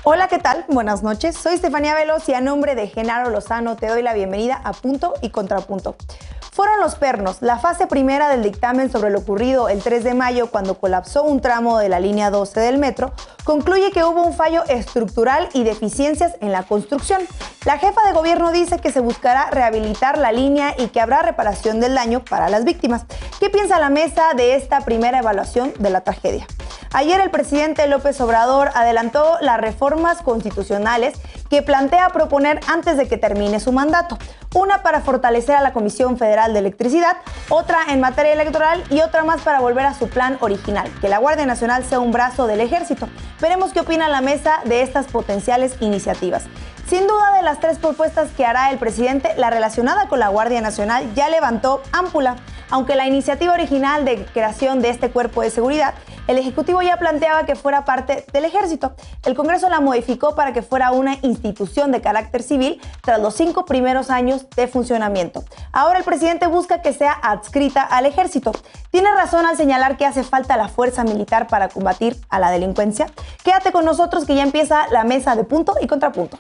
Hola, ¿qué tal? Buenas noches. Soy Estefanía Veloz y a nombre de Genaro Lozano te doy la bienvenida a Punto y Contrapunto. Fueron los pernos, la fase primera del dictamen sobre lo ocurrido el 3 de mayo cuando colapsó un tramo de la línea 12 del metro, concluye que hubo un fallo estructural y deficiencias en la construcción. La jefa de gobierno dice que se buscará rehabilitar la línea y que habrá reparación del daño para las víctimas. ¿Qué piensa la mesa de esta primera evaluación de la tragedia? Ayer el presidente López Obrador adelantó las reformas constitucionales que plantea proponer antes de que termine su mandato. Una para fortalecer a la Comisión Federal de Electricidad, otra en materia electoral y otra más para volver a su plan original, que la Guardia Nacional sea un brazo del Ejército. Veremos qué opina la mesa de estas potenciales iniciativas. Sin duda, de las tres propuestas que hará el presidente, la relacionada con la Guardia Nacional ya levantó ámpula. Aunque la iniciativa original de creación de este cuerpo de seguridad, el Ejecutivo ya planteaba que fuera parte del Ejército. El Congreso la modificó para que fuera una institución de carácter civil tras los 5 primeros años de funcionamiento. Ahora el presidente busca que sea adscrita al Ejército. ¿Tiene razón al señalar que hace falta la fuerza militar para combatir a la delincuencia? Quédate con nosotros que ya empieza la mesa de Punto y Contrapunto.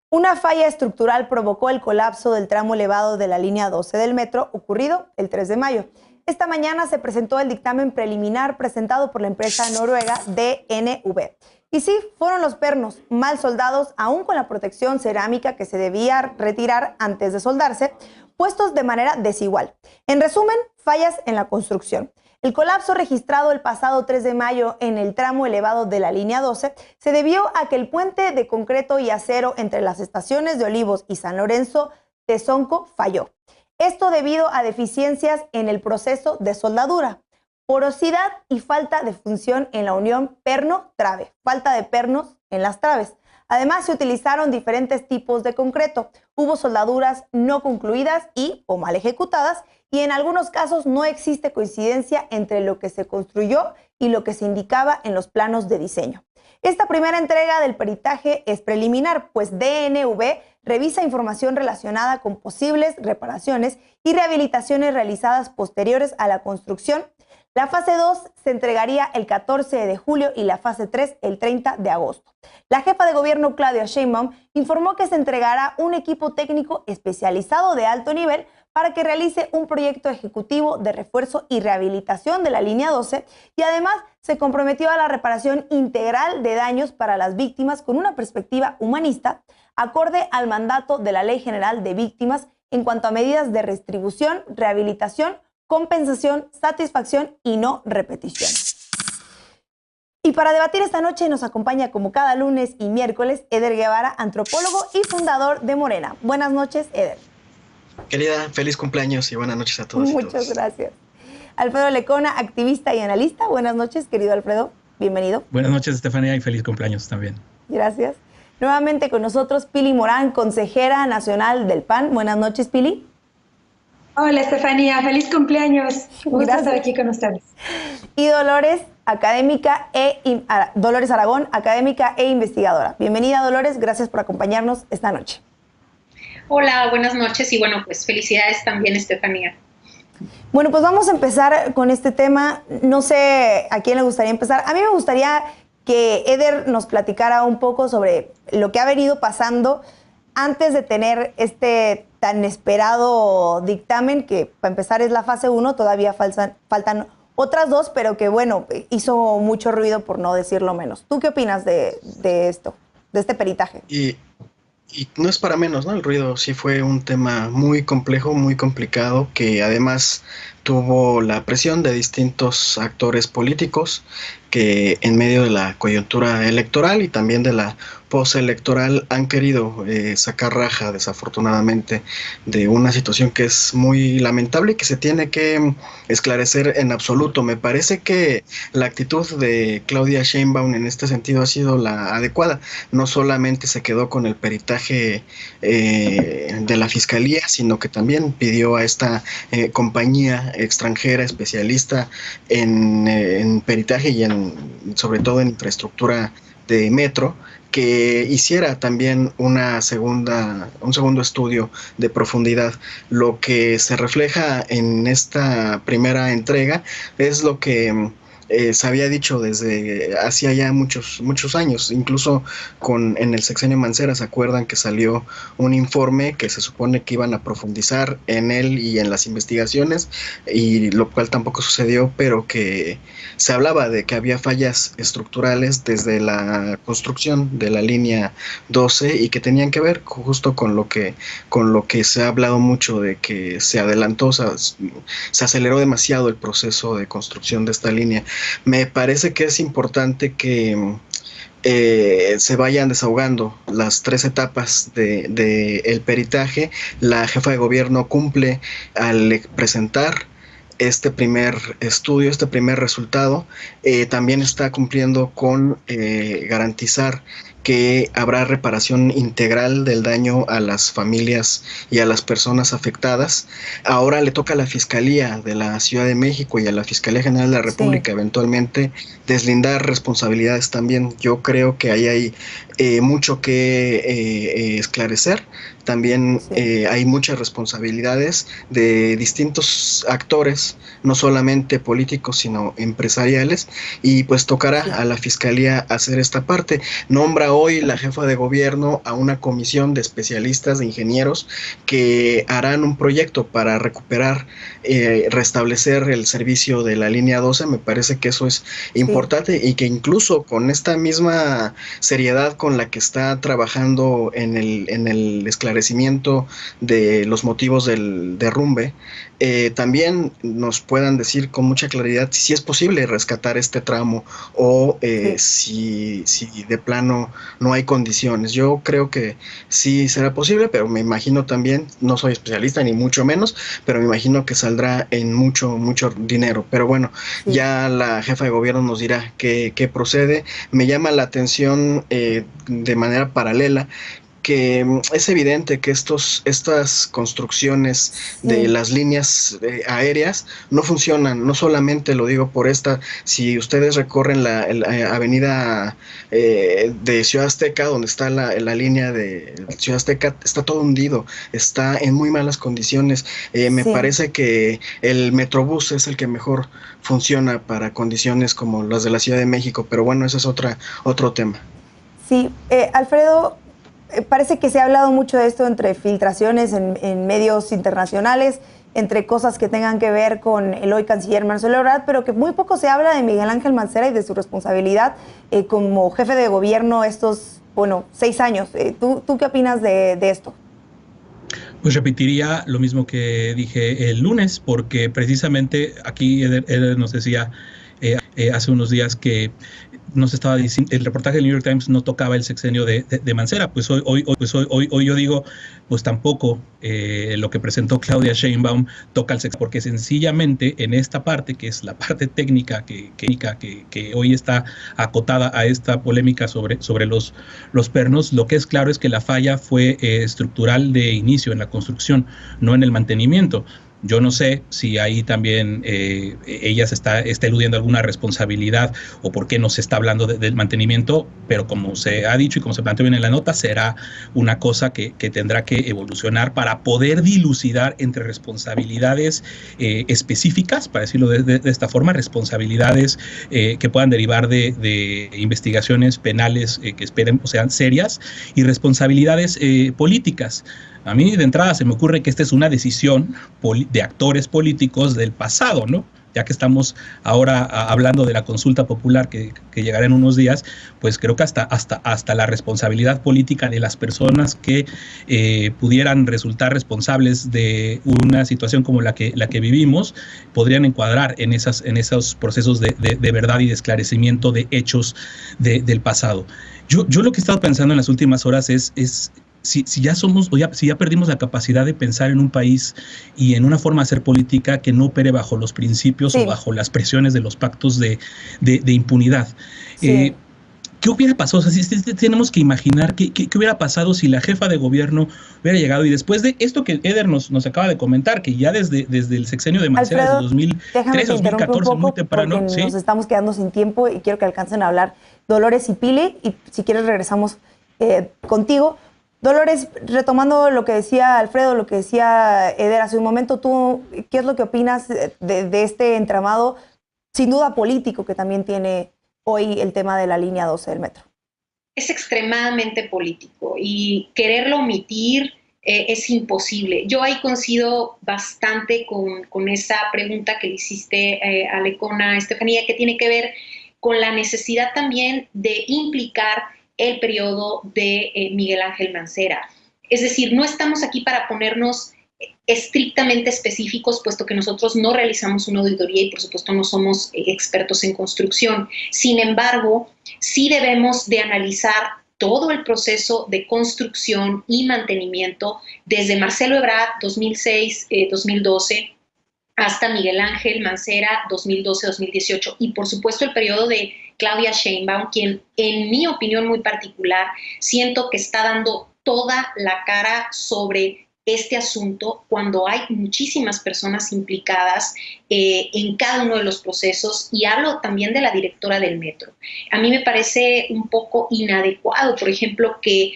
Una falla estructural provocó el colapso del tramo elevado de la línea 12 del metro, ocurrido el 3 de mayo. Esta mañana se presentó el dictamen preliminar presentado por la empresa noruega DNV. Y sí, fueron los pernos mal soldados, aún con la protección cerámica que se debía retirar antes de soldarse, puestos de manera desigual. En resumen, fallas en la construcción. El colapso registrado el pasado 3 de mayo en el tramo elevado de la línea 12 se debió a que el puente de concreto y acero entre las estaciones de Olivos y San Lorenzo Tezonco falló. Esto debido a deficiencias en el proceso de soldadura, porosidad y falta de función en la unión perno-trave, falta de pernos en las traves. Además, se utilizaron diferentes tipos de concreto. Hubo soldaduras no concluidas o mal ejecutadas, y en algunos casos no existe coincidencia entre lo que se construyó y lo que se indicaba en los planos de diseño. Esta primera entrega del peritaje es preliminar, pues DNV revisa información relacionada con posibles reparaciones y rehabilitaciones realizadas posteriores a la construcción. La fase 2 se entregaría el 14 de julio y la fase 3 el 30 de agosto. La jefa de gobierno Claudia Sheinbaum informó que se entregará un equipo técnico especializado de alto nivel para que realice un proyecto ejecutivo de refuerzo y rehabilitación de la línea 12 y además se comprometió a la reparación integral de daños para las víctimas con una perspectiva humanista, acorde al mandato de la Ley General de Víctimas en cuanto a medidas de retribución, rehabilitación, compensación, satisfacción y no repetición. Y para debatir esta noche nos acompaña como cada lunes y miércoles Eder Guevara, antropólogo y fundador de Morena. Buenas noches, Eder. Querida, feliz cumpleaños y buenas noches a todos. Muchas gracias. Alfredo Lecona, activista y analista. Buenas noches, querido Alfredo. Bienvenido. Buenas noches, Estefanía, y feliz cumpleaños también. Gracias. Nuevamente con nosotros Pili Morán, consejera nacional del PAN. Buenas noches, Pili. Hola, Estefanía. Feliz cumpleaños. Un gusto estar aquí con ustedes. Y Dolores Aragón, académica e investigadora. Bienvenida, Dolores. Gracias por acompañarnos esta noche. Hola, buenas noches y bueno, pues felicidades también, Estefanía. Bueno, pues vamos a empezar con este tema. No sé a quién le gustaría empezar. A mí me gustaría que Eder nos platicara un poco sobre lo que ha venido pasando antes de tener este tan esperado dictamen, que para empezar es la fase 1, todavía faltan otras 2, pero que bueno, hizo mucho ruido por no decirlo menos. ¿Tú qué opinas de esto, de este peritaje? Y no es para menos, ¿no? El ruido sí fue un tema muy complejo, muy complicado, que además tuvo la presión de distintos actores políticos que en medio de la coyuntura electoral y también de la postelectoral han querido sacar raja, desafortunadamente, de una situación que es muy lamentable y que se tiene que esclarecer en absoluto. Me parece que la actitud de Claudia Sheinbaum en este sentido ha sido la adecuada. No solamente se quedó con el peritaje de la Fiscalía, sino que también pidió a esta compañía extranjera especialista en peritaje y sobre todo en infraestructura de metro, que hiciera también un segundo estudio de profundidad. Lo que se refleja en esta primera entrega es lo que se había dicho desde hacía ya muchos años, incluso en el sexenio Mancera. ¿Se acuerdan que salió un informe que se supone que iban a profundizar en él y en las investigaciones, y lo cual tampoco sucedió, pero que se hablaba de que había fallas estructurales desde la construcción de la línea 12 y que tenían que ver justo con lo que se ha hablado mucho de que se adelantó, o sea, se aceleró demasiado el proceso de construcción de esta línea. Me parece que es importante que se vayan desahogando las 3 etapas de el peritaje. La jefa de gobierno cumple al presentar este primer estudio, este primer resultado. También está cumpliendo con garantizar que habrá reparación integral del daño a las familias y a las personas afectadas. Ahora le toca a la Fiscalía de la Ciudad de México y a la Fiscalía General de la República eventualmente deslindar responsabilidades también. Yo creo que ahí hay mucho que esclarecer. También hay muchas responsabilidades de distintos actores, no solamente políticos, sino empresariales, y pues tocará a la Fiscalía hacer esta parte. Nombra hoy la jefa de gobierno a una comisión de especialistas, de ingenieros, que harán un proyecto para recuperar, restablecer el servicio de la línea 12. Me parece que eso es importante, y que incluso con esta misma seriedad con la que está trabajando en el esclarecimiento de los motivos del derrumbe, también nos puedan decir con mucha claridad si es posible rescatar este tramo o si de plano no hay condiciones. Yo creo que sí será posible, pero me imagino también, no soy especialista ni mucho menos, pero me imagino que saldrá en mucho dinero. Pero bueno, ya la jefa de gobierno nos dirá qué procede. Me llama la atención de manera paralela que es evidente que estas construcciones de las líneas aéreas no funcionan. No solamente lo digo por si ustedes recorren la avenida de Ciudad Azteca, donde está la línea de Ciudad Azteca, está todo hundido, está en muy malas condiciones. Me parece que el Metrobús es el que mejor funciona para condiciones como las de la Ciudad de México, pero bueno, ese es otro tema. Sí, Alfredo, parece que se ha hablado mucho de esto entre filtraciones en medios internacionales, entre cosas que tengan que ver con el hoy canciller Marcelo Ebrard, pero que muy poco se habla de Miguel Ángel Mancera y de su responsabilidad como jefe de gobierno estos, 6 años. ¿Tú qué opinas de esto? Pues repetiría lo mismo que dije el lunes, porque precisamente aquí Eder nos decía hace unos días que nos estaba diciendo, el reportaje del New York Times no tocaba el sexenio de Mancera. Pues hoy yo digo, pues tampoco lo que presentó Claudia Sheinbaum toca el sexenio, porque sencillamente en esta parte, que es la parte técnica que hoy está acotada a esta polémica sobre los pernos, lo que es claro es que la falla fue estructural de inicio en la construcción, no en el mantenimiento. Yo no sé si ahí también ella se está eludiendo alguna responsabilidad o por qué no se está hablando del mantenimiento, pero como se ha dicho y como se planteó bien en la nota, será una cosa que tendrá que evolucionar para poder dilucidar entre responsabilidades específicas, para decirlo de esta forma, responsabilidades que puedan derivar de investigaciones penales que esperemos sean serias, y responsabilidades políticas. A mí de entrada se me ocurre que esta es una decisión de actores políticos del pasado, ¿no? Ya que estamos ahora hablando de la consulta popular que llegará en unos días, pues creo que hasta la responsabilidad política de las personas que pudieran resultar responsables de una situación como la que vivimos, podrían encuadrar en esos procesos de verdad y de esclarecimiento de hechos del pasado. Yo lo que he estado pensando en las últimas horas es si ya perdimos la capacidad de pensar en un país y en una forma de hacer política que no opere bajo los principios o bajo las presiones de los pactos de impunidad. Sí. ¿Qué hubiera pasado? O sea, tenemos que imaginar qué hubiera pasado si la jefa de gobierno hubiera llegado, y después de esto que Eder nos acaba de comentar, que ya desde el sexenio de Mancera, desde 2013, 2014, muy temprano. ¿Sí? Nos estamos quedando sin tiempo y quiero que alcancen a hablar Dolores y Pili, y si quieres regresamos contigo. Dolores, retomando lo que decía Alfredo, lo que decía Eder hace un momento, ¿tú qué es lo que opinas de este entramado, sin duda político, que también tiene hoy el tema de la línea 12 del metro? Es extremadamente político y quererlo omitir es imposible. Yo ahí coincido bastante con esa pregunta que le hiciste a Lecona, Estefanía, que tiene que ver con la necesidad también de implicar el periodo de Miguel Ángel Mancera. Es decir, no estamos aquí para ponernos estrictamente específicos, puesto que nosotros no realizamos una auditoría y por supuesto no somos expertos en construcción. Sin embargo, sí debemos de analizar todo el proceso de construcción y mantenimiento desde Marcelo Ebrard 2006-2012 hasta Miguel Ángel Mancera 2012-2018 y por supuesto el periodo de Claudia Sheinbaum, quien en mi opinión muy particular siento que está dando toda la cara sobre este asunto cuando hay muchísimas personas implicadas en cada uno de los procesos, y hablo también de la directora del metro. A mí me parece un poco inadecuado, por ejemplo, que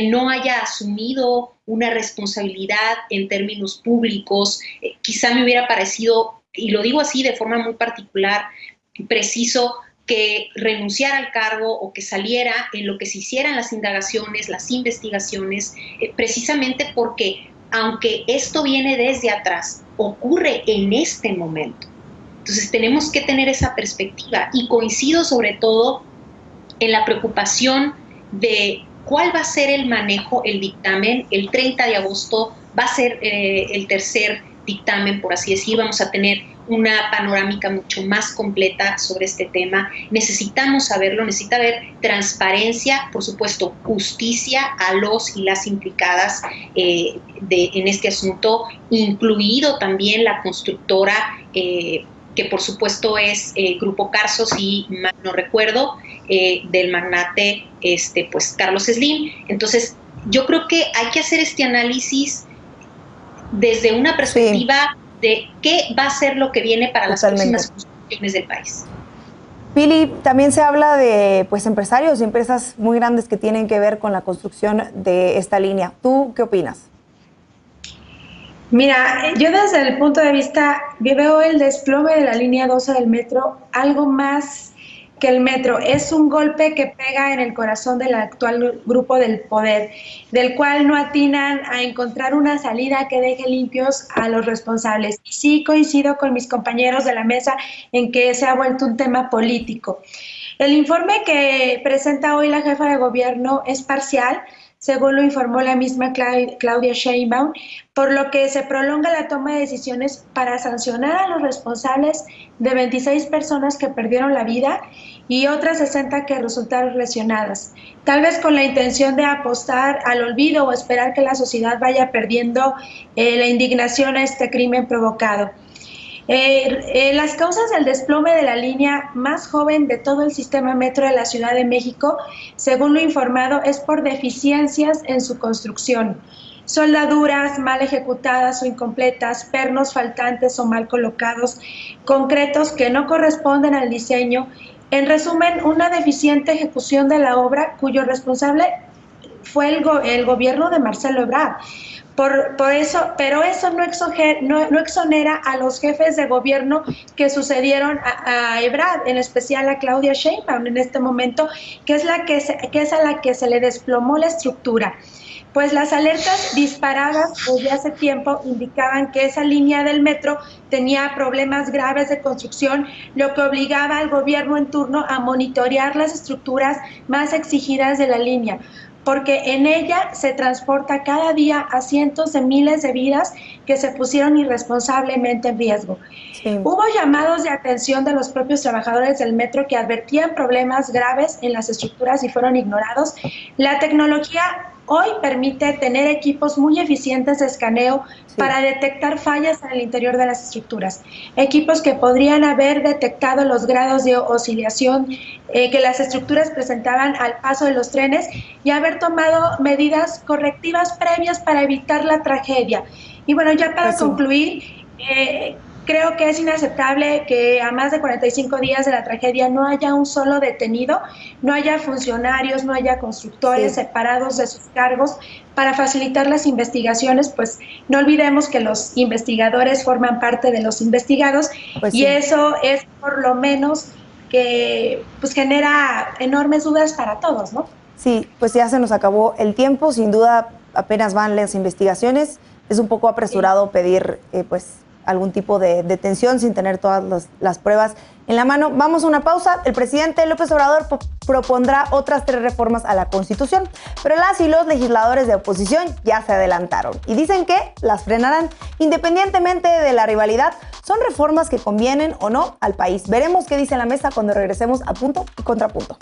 no haya asumido una responsabilidad en términos públicos. Quizá me hubiera parecido, y lo digo así de forma muy particular, preciso que renunciara al cargo o que saliera en lo que se hicieran las indagaciones, las investigaciones, precisamente porque, aunque esto viene desde atrás, ocurre en este momento. Entonces tenemos que tener esa perspectiva, y coincido sobre todo en la preocupación de cuál va a ser el manejo, el dictamen. El 30 de agosto va a ser el tercer dictamen, por así decir. Vamos a tener una panorámica mucho más completa sobre este tema. Necesitamos saberlo, necesita haber transparencia, por supuesto, justicia a los y las implicadas en este asunto, incluido también la constructora, que por supuesto es Grupo Carso, si mal no recuerdo, del magnate pues Carlos Slim. Entonces, yo creo que hay que hacer este análisis desde una perspectiva de qué va a ser lo que viene para las próximas construcciones del país. Pili, también se habla de empresarios y empresas muy grandes que tienen que ver con la construcción de esta línea. ¿Tú qué opinas? Mira, yo desde el punto de vista, yo veo el desplome de la línea 12 del metro algo más que el metro. Es un golpe que pega en el corazón del actual grupo del poder, del cual no atinan a encontrar una salida que deje limpios a los responsables. Y sí coincido con mis compañeros de la mesa en que se ha vuelto un tema político. El informe que presenta hoy la jefa de gobierno es parcial, según lo informó la misma Claudia Sheinbaum, por lo que se prolonga la toma de decisiones para sancionar a los responsables de 26 personas que perdieron la vida y otras 60 que resultaron lesionadas, tal vez con la intención de apostar al olvido o esperar que la sociedad vaya perdiendo la indignación a este crimen provocado. Las causas del desplome de la línea más joven de todo el sistema metro de la Ciudad de México, según lo informado, es por deficiencias en su construcción. Soldaduras mal ejecutadas o incompletas, pernos faltantes o mal colocados, concretos que no corresponden al diseño. En resumen, una deficiente ejecución de la obra cuyo responsable fue el gobierno de Marcelo Ebrard. Por eso, pero eso no exonera a los jefes de gobierno que sucedieron a Ebrard, en especial a Claudia Sheinbaum en este momento, que es a la que se le desplomó la estructura. Pues las alertas disparadas desde hace tiempo indicaban que esa línea del metro tenía problemas graves de construcción, lo que obligaba al gobierno en turno a monitorear las estructuras más exigidas de la línea, porque en ella se transporta cada día a cientos de miles de vidas que se pusieron irresponsablemente en riesgo. Sí. Hubo llamados de atención de los propios trabajadores del metro que advertían problemas graves en las estructuras y fueron ignorados. La tecnología hoy permite tener equipos muy eficientes de escaneo para detectar fallas en el interior de las estructuras. Equipos que podrían haber detectado los grados de oscilación que las estructuras presentaban al paso de los trenes y haber tomado medidas correctivas previas para evitar la tragedia. Y bueno, ya para concluir, Creo que es inaceptable que a más de 45 días de la tragedia no haya un solo detenido, no haya funcionarios, no haya constructores separados de sus cargos para facilitar las investigaciones, pues no olvidemos que los investigadores forman parte de los investigados, pues y eso es por lo menos que pues genera enormes dudas para todos, ¿no? Sí, pues ya se nos acabó el tiempo, sin duda apenas van las investigaciones, es un poco apresurado pedir pues algún tipo de detención sin tener todas las pruebas en la mano. Vamos a una pausa. El presidente López Obrador propondrá otras 3 reformas a la Constitución, pero las y los legisladores de oposición ya se adelantaron y dicen que las frenarán. Independientemente de la rivalidad, son reformas que convienen o no al país. Veremos qué dice la mesa cuando regresemos a Punto y Contrapunto.